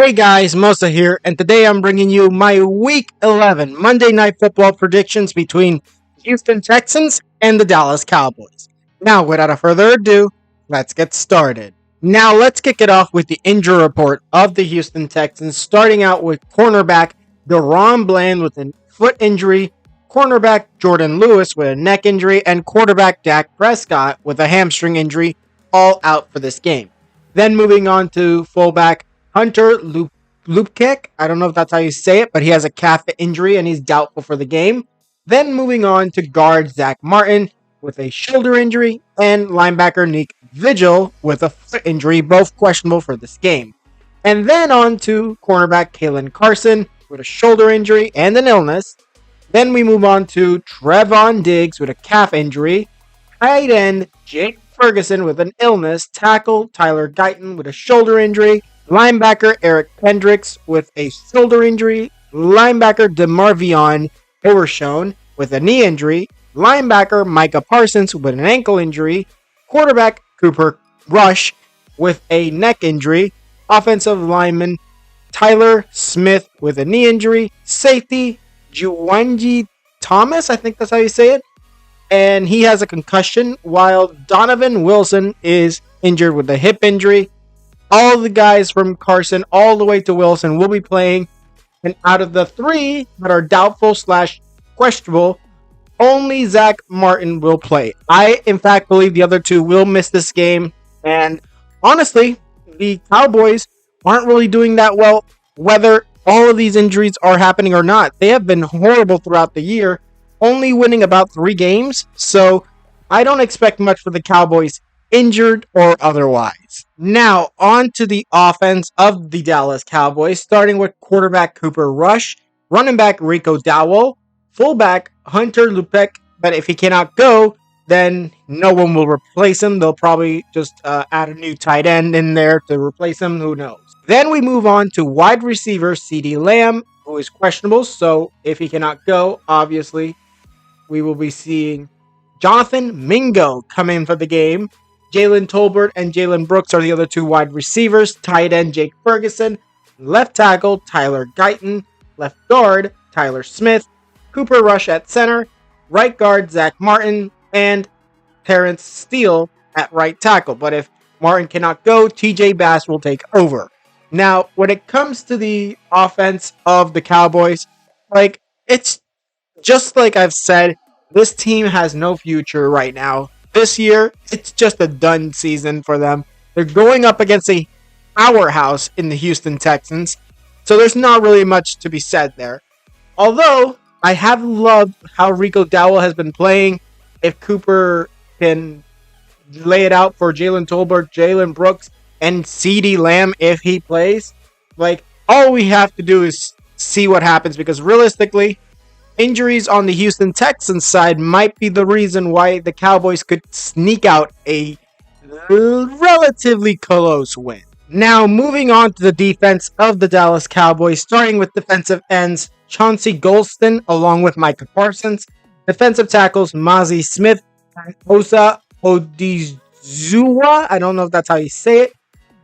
Hey guys, Mosa here, and today I'm bringing you my Week 11 Monday Night Football predictions between Houston Texans and the Dallas Cowboys. Now, without further ado, let's get started. Now, let's kick it off with the injury report of the Houston Texans, starting out with cornerback DaRon Bland with a foot injury, cornerback Jordan Lewis with a neck injury, and quarterback Dak Prescott with a hamstring injury, all out for this game. Then moving on to fullback Hunter Lupkick. I don't know if that's how you say it, but he has a calf injury and he's doubtful for the game. Then moving on to guard Zach Martin with a shoulder injury and linebacker Nick Vigil with a foot injury, both questionable for this game. And then on to cornerback Kalen Carson with a shoulder injury and an illness. Then we move on to Trevon Diggs with a calf injury, tight end Jake Ferguson with an illness, tackle Tyler Guyton with a shoulder injury, linebacker Eric Kendricks with a shoulder injury, linebacker DeMarvion Overshown with a knee injury, linebacker Micah Parsons with an ankle injury, quarterback Cooper Rush with a neck injury, offensive lineman Tyler Smith with a knee injury, safety Juwanji Thomas, I think that's how you say it, and he has a concussion, while Donovan Wilson is injured with a hip injury. All the guys from Carson all the way to Wilson will be playing. And out of the three that are doubtful / questionable, only Zach Martin will play. I, in fact, believe the other two will miss this game. And honestly, the Cowboys aren't really doing that well, whether all of these injuries are happening or not. They have been horrible throughout the year, only winning about 3 games. So I don't expect much for the Cowboys, injured or otherwise. Now, on to the offense of the Dallas Cowboys, starting with quarterback Cooper Rush, running back Rico Dowell, fullback Hunter Lupek, but if he cannot go, then no one will replace him. They'll probably just add a new tight end in there to replace him, who knows. Then we move on to wide receiver CeeDee Lamb, who is questionable, so if he cannot go, obviously, we will be seeing Jonathan Mingo come in for the game. Jalen Tolbert and Jalen Brooks are the other 2 wide receivers. Tight end Jake Ferguson. Left tackle Tyler Guyton. Left guard Tyler Smith. Cooper Rush at center. Right guard Zach Martin. And Terrence Steele at right tackle. But if Martin cannot go, TJ Bass will take over. Now, when it comes to the offense of the Cowboys, it's just like I've said, this team has no future right now. This year, it's just a done season for them. They're going up against a powerhouse in the Houston Texans, so there's not really much to be said there. Although, I have loved how Rico Dowell has been playing. If Cooper can lay it out for Jalen Tolbert, Jalen Brooks, and CeeDee Lamb if he plays, all we have to do is see what happens, because realistically, injuries on the Houston Texans side might be the reason why the Cowboys could sneak out a relatively close win. Now, moving on to the defense of the Dallas Cowboys, starting with defensive ends Chauncey Golston along with Micah Parsons, defensive tackles Mazi Smith and Osa Odizua. I don't know if that's how you say it.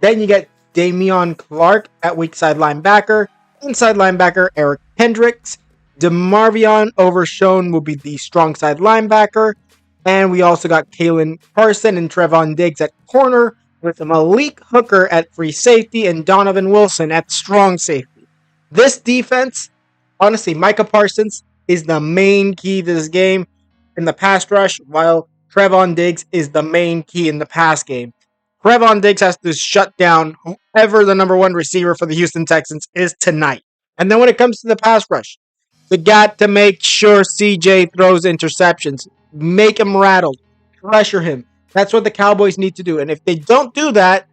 Then you get Damian Clark at weak side linebacker, inside linebacker Eric Hendricks. DeMarvion Overshown will be the strong side linebacker. And we also got Kalen Carson and Trevon Diggs at corner, with Malik Hooker at free safety and Donovan Wilson at strong safety. This defense, honestly, Micah Parsons is the main key to this game in the pass rush, while Trevon Diggs is the main key in the pass game. Trevon Diggs has to shut down whoever the number 1 receiver for the Houston Texans is tonight. And then when it comes to the pass rush, we got to make sure CJ throws interceptions. Make him rattled. Pressure him. That's what the Cowboys need to do. And if they don't do that,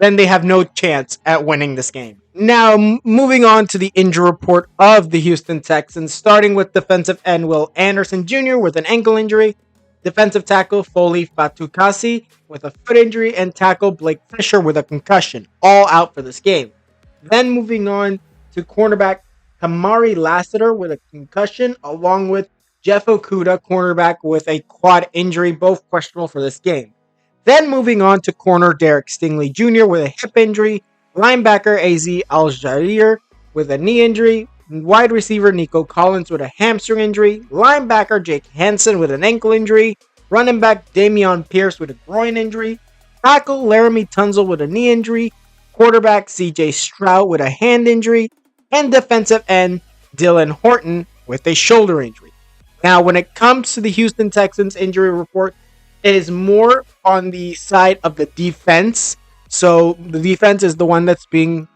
then they have no chance at winning this game. Now, moving on to the injury report of the Houston Texans, starting with defensive end Will Anderson Jr. with an ankle injury, defensive tackle Foley Fatukasi with a foot injury, and tackle Blake Fisher with a concussion. All out for this game. Then moving on to cornerback Kamari Lassiter with a concussion, along with Jeff Okudah, cornerback, with a quad injury, both questionable for this game. Then moving on to corner Derek Stingley Jr. with a hip injury, Linebacker AZ Al-Jair with a knee injury. Wide receiver Nico Collins with a hamstring injury. Linebacker Jake Hansen with an ankle injury. Running back Dameon Pierce with a groin injury. Tackle Laramie Tunzel with a knee injury. Quarterback CJ Stroud with a hand injury. And defensive end Dylan Horton with a shoulder injury. Now, when it comes to the Houston Texans injury report, it is more on the side of the defense. So the defense is the one that's being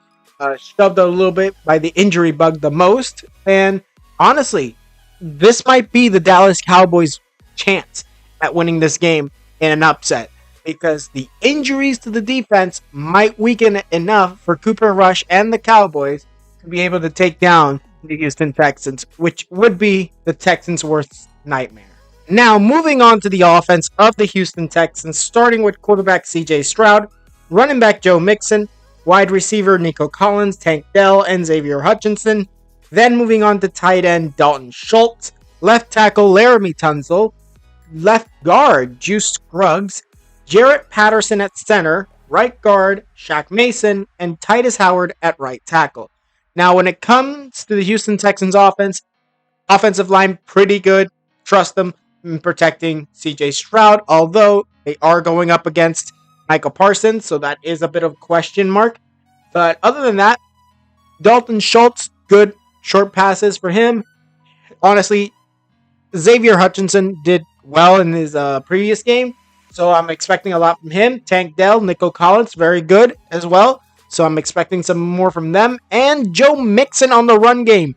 shoved a little bit by the injury bug the most. And honestly, this might be the Dallas Cowboys' chance at winning this game in an upset, because the injuries to the defense might weaken it enough for Cooper Rush and the Cowboys to be able to take down the Houston Texans, which would be the Texans' worst nightmare. Now, moving on to the offense of the Houston Texans, starting with quarterback CJ Stroud, running back Joe Mixon, wide receiver Nico Collins, Tank Dell, and Xavier Hutchinson. Then moving on to tight end Dalton Schultz, left tackle Laramie Tunzel, left guard Juice Scruggs, Jarrett Patterson at center, right guard Shaq Mason, and Titus Howard at right tackle. Now, when it comes to the Houston Texans offensive line, pretty good. Trust them in protecting CJ Stroud, although they are going up against Michael Parsons, so that is a bit of a question mark. But other than that, Dalton Schultz, good short passes for him. Honestly, Xavier Hutchinson did well in his previous game, so I'm expecting a lot from him. Tank Dell, Nico Collins, very good as well, so I'm expecting some more from them. And Joe Mixon on the run game.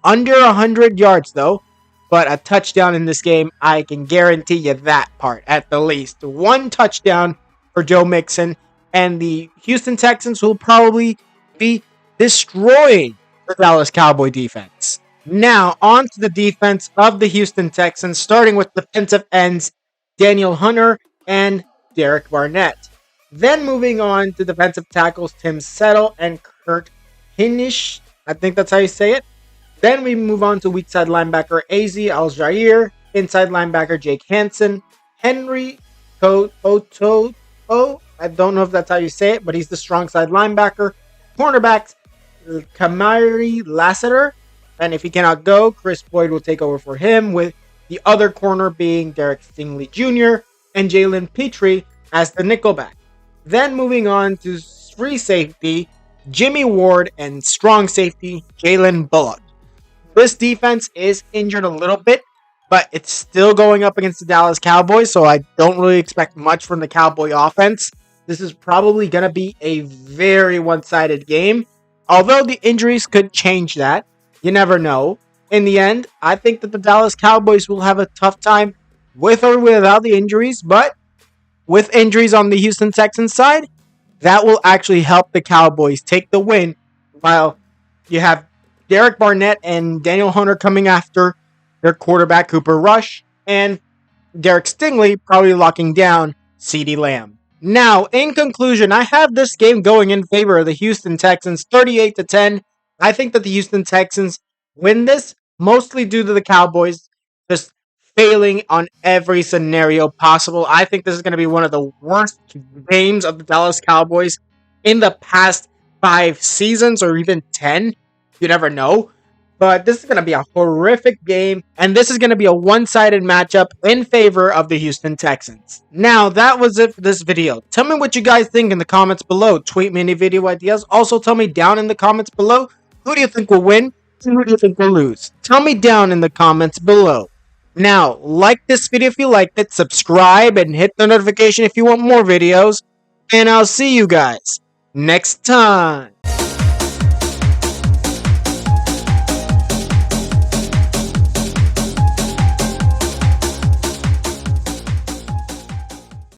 Under 100 yards, though, but a touchdown in this game, I can guarantee you that part, at the least. One touchdown for Joe Mixon, and the Houston Texans will probably be destroying the Dallas Cowboy defense. Now, on to the defense of the Houston Texans, starting with defensive ends Daniel Hunter and Derek Barnett. Then moving on to defensive tackles Tim Settle and Kurt Hinish. I think that's how you say it. Then we move on to weak side linebacker AZ Al-Jair, inside linebacker Jake Hansen, Henry Oto. I don't know if that's how you say it, but he's the strong side linebacker. Cornerbacks Kamari Lassiter, and if he cannot go, Chris Boyd will take over for him, with the other corner being Derek Stingley Jr. and Jalen Petrie as the nickelback. Then moving on to free safety, Jimmy Ward, and strong safety, Jalen Bullock. This defense is injured a little bit, but it's still going up against the Dallas Cowboys, so I don't really expect much from the Cowboy offense. This is probably going to be a very one-sided game, although the injuries could change that. You never know. In the end, I think that the Dallas Cowboys will have a tough time with or without the injuries, but with injuries on the Houston Texans side, that will actually help the Cowboys take the win, while you have Derek Barnett and Daniel Hunter coming after their quarterback Cooper Rush, and Derek Stingley probably locking down CeeDee Lamb. Now, in conclusion, I have this game going in favor of the Houston Texans 38-10. I think that the Houston Texans win this, mostly due to the Cowboys just failing on every scenario possible. I think this is going to be one of the worst games of the Dallas Cowboys in the past 5 seasons, or even 10. You never know. But this is going to be a horrific game, and this is going to be a one-sided matchup in favor of the Houston Texans. Now, that was it for this video. Tell me what you guys think in the comments below. Tweet me any video ideas. Also, tell me down in the comments below, who do you think will win and who do you think will lose? Tell me down in the comments below. Now, like this video if you liked it, subscribe, and hit the notification if you want more videos, and I'll see you guys next time.